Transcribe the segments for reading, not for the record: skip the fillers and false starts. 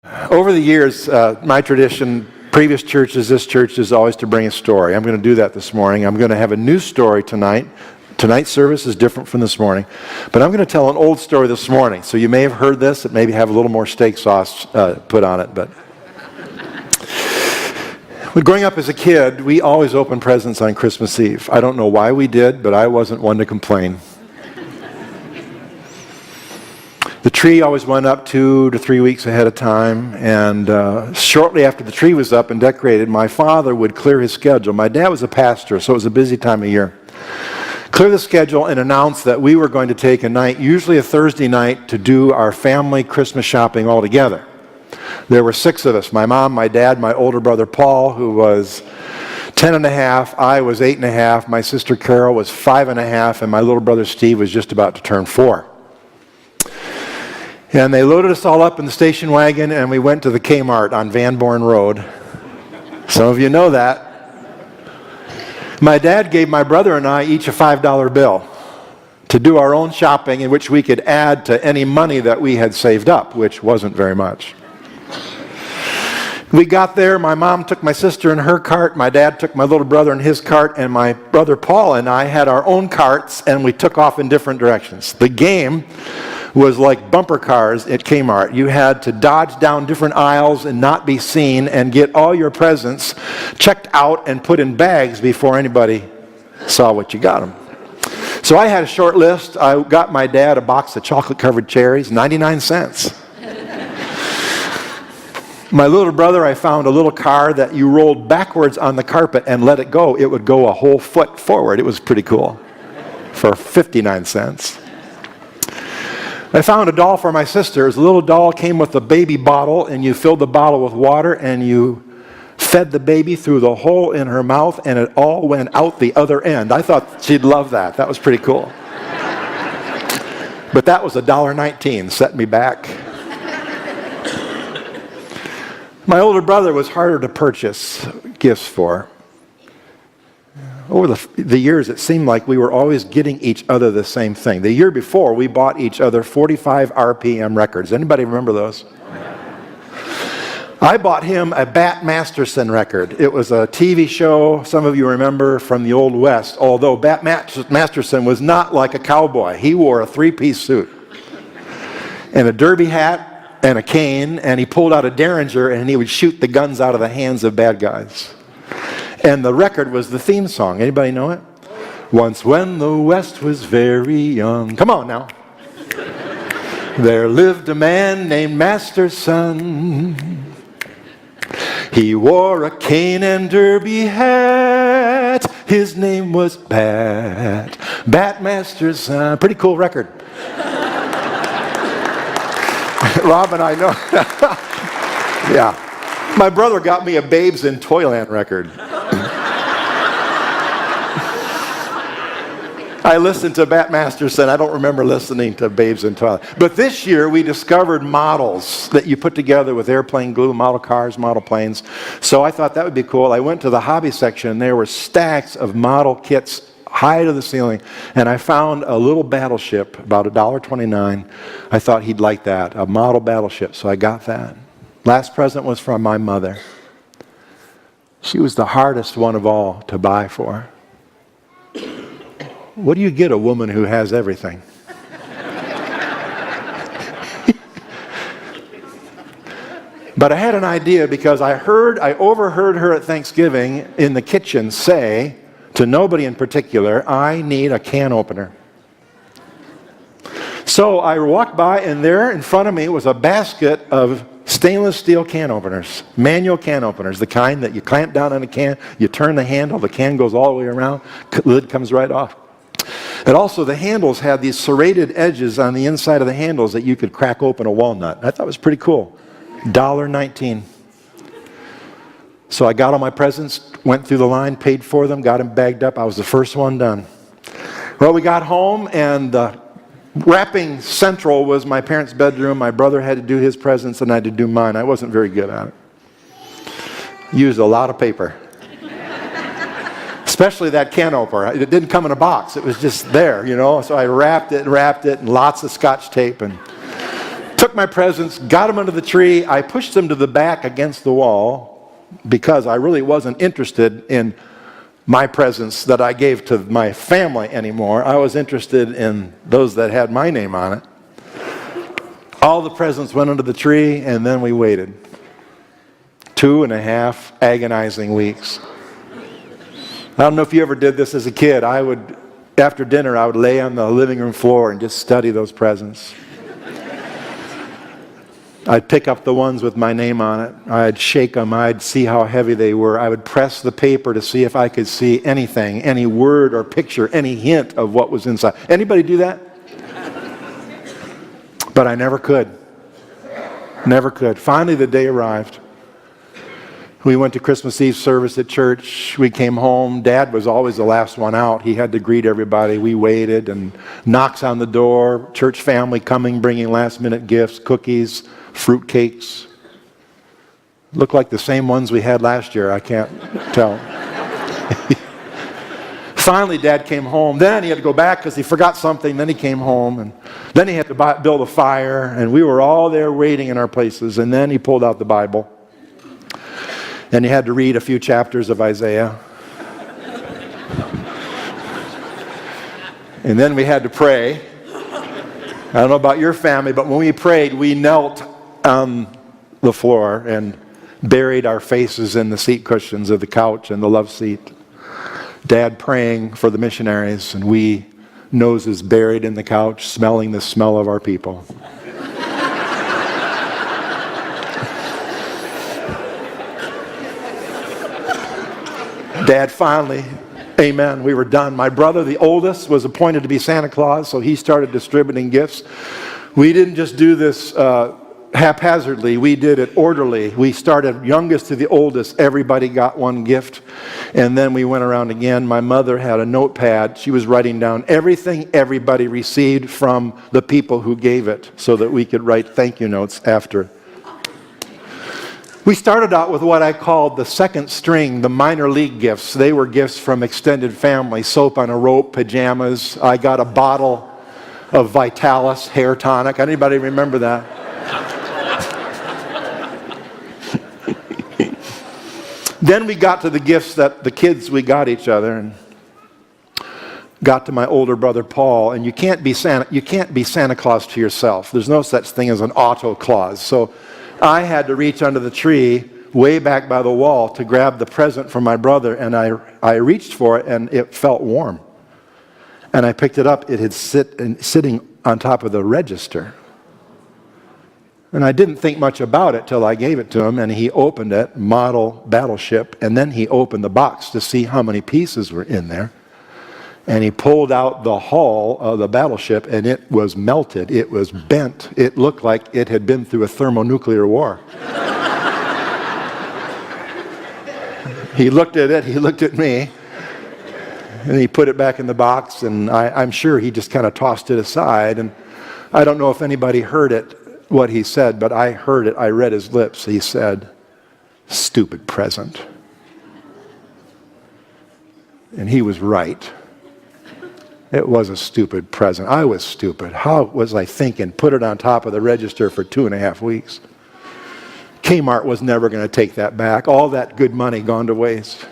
Over the years, my tradition, previous churches, this church, is always to bring a story. I'm going to do that this morning. I'm going to have a new story tonight. Tonight's service is different from this morning. But I'm going to tell an old story this morning. So you may have heard this. It maybe have a little more steak sauce put on it. But growing up as a kid, we always opened presents on Christmas Eve. I don't know why we did, but I wasn't one to complain. The tree always went up 2 to 3 weeks ahead of time, and shortly after the tree was up and decorated, my father would clear his schedule. My dad was a pastor, so it was a busy time of year. Clear the schedule and announce that we were going to take a night, usually a Thursday night, to do our family Christmas shopping all together. There were 6 of us, my mom, my dad, my older brother Paul, who was 10 and a half, I was 8 and a half, my sister Carol was 5 and a half, and my little brother Steve was just about to turn 4. And they loaded us all up in the station wagon, and we went to the Kmart on Van Born Road. Some of you know that. My dad gave my brother and I each a $5 bill to do our own shopping, in which we could add to any money that we had saved up, which wasn't very much. We got there, my mom took my sister in her cart, my dad took my little brother in his cart, and my brother Paul and I had our own carts, and we took off in different directions. The game was like bumper cars at Kmart. You had to dodge down different aisles and not be seen and get all your presents checked out and put in bags before anybody saw what you got them. So I had a short list. I got my dad a box of chocolate-covered cherries, 99 cents. My little brother, I found a little car that you rolled backwards on the carpet and let it go. It would go a whole foot forward. It was pretty cool for 59 cents. I found a doll for my sister. It was a little doll, came with a baby bottle, and you filled the bottle with water, and you fed the baby through the hole in her mouth, and it all went out the other end. I thought she'd love that. That was pretty cool. But that was $1.19, set me back. My older brother was harder to purchase gifts for. Over the years, it seemed like we were always getting each other the same thing. The year before, we bought each other 45 RPM records. Anybody remember those? I bought him a Bat Masterson record. It was a TV show, some of you remember, from the Old West, although Bat Masterson was not like a cowboy. He wore a 3-piece suit and a derby hat and a cane, and he pulled out a Derringer, and he would shoot the guns out of the hands of bad guys. And the record was the theme song. Anybody know it? Once when the West was very young. Come on now. There lived a man named Masterson. He wore a cane and derby hat. His name was Bat Masterson. Pretty cool record. Rob and I know. Yeah. My brother got me a Babes in Toyland record. I listened to Bat Masterson. I don't remember listening to Babes in Toyland. But this year we discovered models that you put together with airplane glue, model cars, model planes. So I thought that would be cool. I went to the hobby section. There were stacks of model kits high to the ceiling. And I found a little battleship, about $1.29. I thought he'd like that, a model battleship. So I got that. Last present was from my mother. She was the hardest one of all to buy for. What do you get a woman who has everything? But I had an idea because I overheard her at Thanksgiving in the kitchen say, to nobody in particular, I need a can opener. So I walked by, and there in front of me was a basket of stainless steel can openers, manual can openers, the kind that you clamp down on a can, you turn the handle, the can goes all the way around, lid comes right off. And also the handles had these serrated edges on the inside of the handles that you could crack open a walnut. I thought it was pretty cool. $1.19. So I got all my presents, went through the line, paid for them, got them bagged up. I was the first one done. Well, we got home, and wrapping central was my parents' bedroom. My brother had to do his presents, and I had to do mine. I wasn't very good at it. Used a lot of paper. Especially that can opener. It didn't come in a box. It was just there, you know. So I wrapped it, and lots of Scotch tape. And Took my presents, got them under the tree. I pushed them to the back against the wall because I really wasn't interested in my presents that I gave to my family anymore. I was interested in those that had my name on it. All the presents went under the tree, and then we waited. 2.5 agonizing weeks. I don't know if you ever did this as a kid. After dinner, I would lay on the living room floor and just study those presents. I'd pick up the ones with my name on it. I'd shake them. I'd see how heavy they were. I would press the paper to see if I could see anything, any word or picture, any hint of what was inside. Anybody do that? But I never could. Never could. Finally, the day arrived. We went to Christmas Eve service at church. We came home. Dad was always the last one out. He had to greet everybody. We waited, and knocks on the door. Church family coming, bringing last-minute gifts, cookies, fruit cakes. Looked like the same ones we had last year. I can't tell. Finally, Dad came home. Then he had to go back because he forgot something. Then he came home, and then he had to build a fire, and we were all there waiting in our places. And then he pulled out the Bible, and he had to read a few chapters of Isaiah. And then we had to pray. I don't know about your family, but when we prayed, we knelt on the floor and buried our faces in the seat cushions of the couch and the love seat. Dad praying for the missionaries, and we, noses buried in the couch, smelling the smell of our people. Dad finally, amen, we were done. My brother, the oldest, was appointed to be Santa Claus, so he started distributing gifts. We didn't just do this haphazardly, we did it orderly. We started youngest to the oldest. Everybody got one gift, and then we went around again. My mother had a notepad. She was writing down everything everybody received from the people who gave it so that we could write thank you notes after. We started out with what I called the second string, the minor league gifts. They were gifts from extended family: soap on a rope, pajamas. I got a bottle of Vitalis hair tonic. Anybody remember that? Then we got to the gifts that the kids we got each other, and got to my older brother Paul. And you can't be Santa Claus to yourself. There's no such thing as an auto Claus. So I had to reach under the tree way back by the wall to grab the present from my brother, and I reached for it, and it felt warm. And I picked it up. It had sitting on top of the register. And I didn't think much about it till I gave it to him, and he opened it, model battleship, and then he opened the box to see how many pieces were in there. And he pulled out the hull of the battleship, and it was melted. It was bent. It looked like it had been through a thermonuclear war. He looked at it, he looked at me, and he put it back in the box, and I'm sure he just kind of tossed it aside. And I don't know if anybody heard it, what he said, but I heard it. I read his lips. He said, "Stupid present." And he was right. It was a stupid present. I was stupid. How was I thinking? Put it on top of the register for 2.5 weeks. Kmart was never going to take that back. All that good money gone to waste.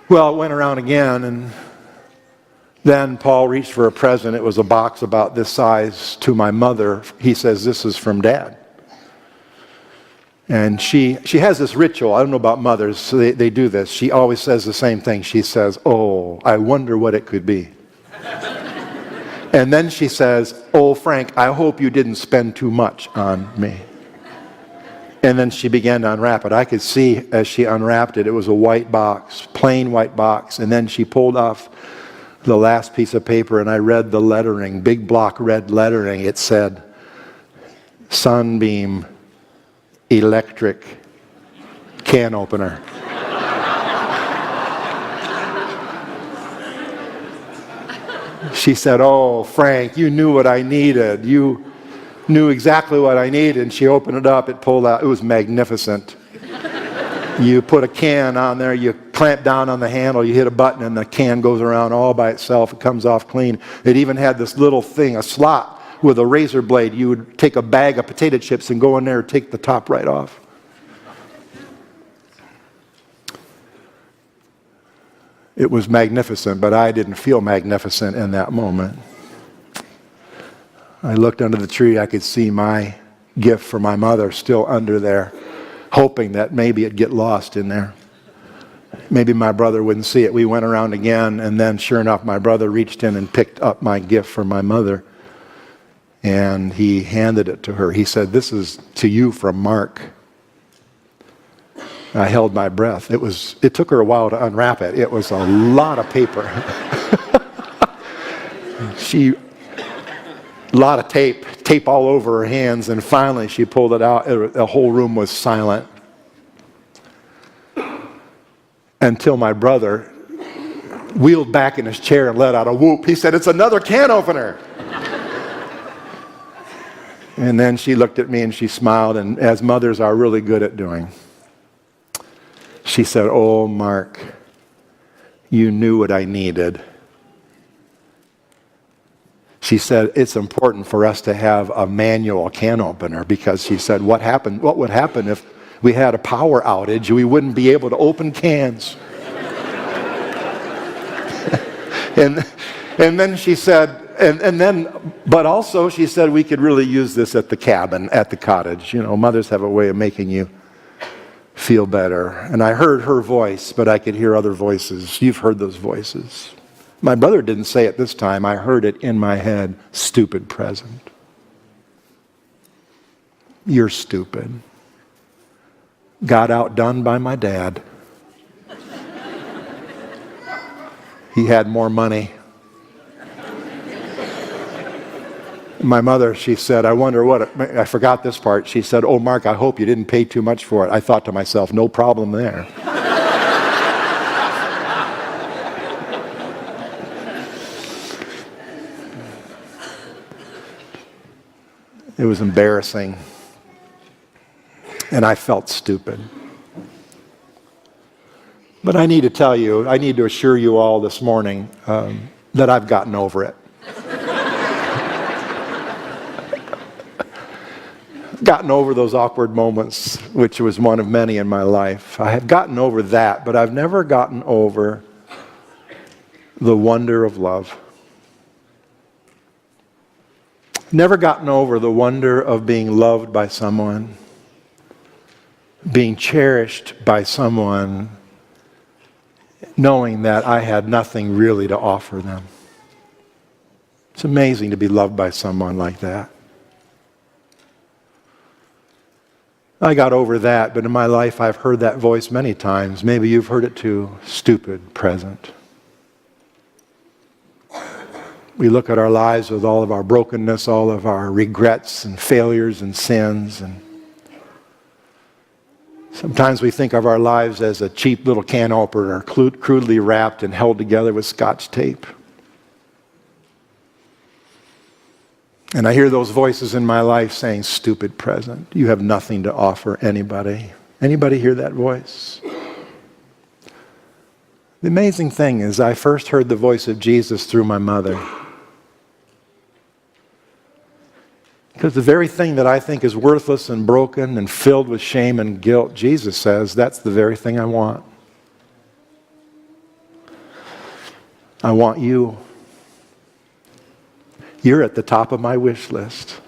Well, it went around again, and then Paul reached for a present. It was a box about this size to my mother. He says, "This is from Dad." And she has this ritual. I don't know about mothers, so they do this. She always says the same thing. She says, "Oh, I wonder what it could be." And then she says, "Oh, Frank, I hope you didn't spend too much on me." And then she began to unwrap it. I could see as she unwrapped it, it was a white box, plain white box. And then she pulled off the last piece of paper, and I read the lettering, big block red lettering. It said, "Sunbeam Electric Can Opener." She said, "Oh, Frank, you knew what I needed. You knew exactly what I needed." And she opened it up. It pulled out. It was magnificent. You put a can on there. You clamp down on the handle. You hit a button, and the can goes around all by itself. It comes off clean. It even had this little thing, a slot, with a razor blade, you would take a bag of potato chips and go in there and take the top right off. It was magnificent, but I didn't feel magnificent in that moment. I looked under the tree, I could see my gift for my mother still under there, hoping that maybe it'd get lost in there. Maybe my brother wouldn't see it. We went around again, and then sure enough, my brother reached in and picked up my gift for my mother, and he handed it to her. He said, "This is to you from Mark." I held my breath. It took her a while to unwrap it. It was a lot of paper. A lot of tape all over her hands, and finally she pulled it out. The whole room was silent until my brother wheeled back in his chair and let out a whoop. He said, "It's another can opener." And then she looked at me and she smiled, and as mothers are really good at doing, she said, "Oh, Mark, you knew what I needed." She said, "It's important for us to have a manual can opener," because she said, what would happen if we had a power outage? We wouldn't be able to open cans. and then she said, but also she said, we could really use this at the cabin, at the cottage. You know, mothers have a way of making you feel better. And I heard her voice, but I could hear other voices. You've heard those voices. My brother didn't say it this time. I heard it in my head. Stupid present. You're stupid. Got outdone by my dad. He had more money. My mother, she said, I wonder I forgot this part. She said, "Oh, Mark, I hope you didn't pay too much for it." I thought to myself, no problem there. It was embarrassing. And I felt stupid. But I need to assure you all this morning that I've gotten over it. Gotten over those awkward moments, which was one of many in my life. I have gotten over that, but I've never gotten over the wonder of love. Never gotten over the wonder of being loved by someone, being cherished by someone, knowing that I had nothing really to offer them. It's amazing to be loved by someone like that. I got over that, but in my life I've heard that voice many times. Maybe you've heard it too. Stupid present. We look at our lives with all of our brokenness, all of our regrets and failures and sins, and sometimes we think of our lives as a cheap little can opener, crudely wrapped and held together with Scotch tape. And I hear those voices in my life saying, "Stupid present. You have nothing to offer anybody." Anybody hear that voice? The amazing thing is I first heard the voice of Jesus through my mother. Because the very thing that I think is worthless and broken and filled with shame and guilt, Jesus says, that's the very thing I want. I want you. You're at the top of my wish list.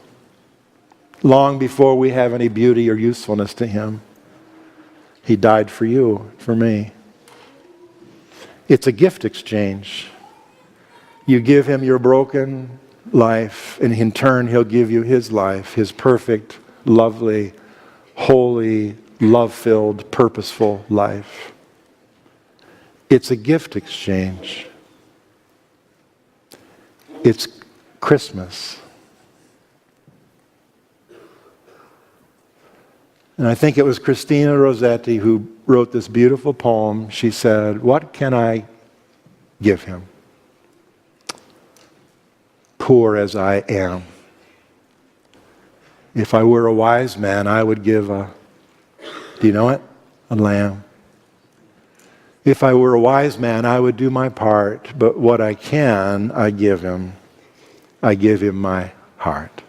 Long before we have any beauty or usefulness to Him, He died for you, for me. It's a gift exchange. You give Him your broken life, and in turn He'll give you His life, His perfect, lovely, holy, love-filled, purposeful life. It's a gift exchange. It's Christmas. And I think it was Christina Rossetti who wrote this beautiful poem. She said, "What can I give Him? Poor as I am. If I were a wise man, I would give do you know it? A lamb. If I were a wise man, I would do my part, but what I can, I give Him. I give Him my heart.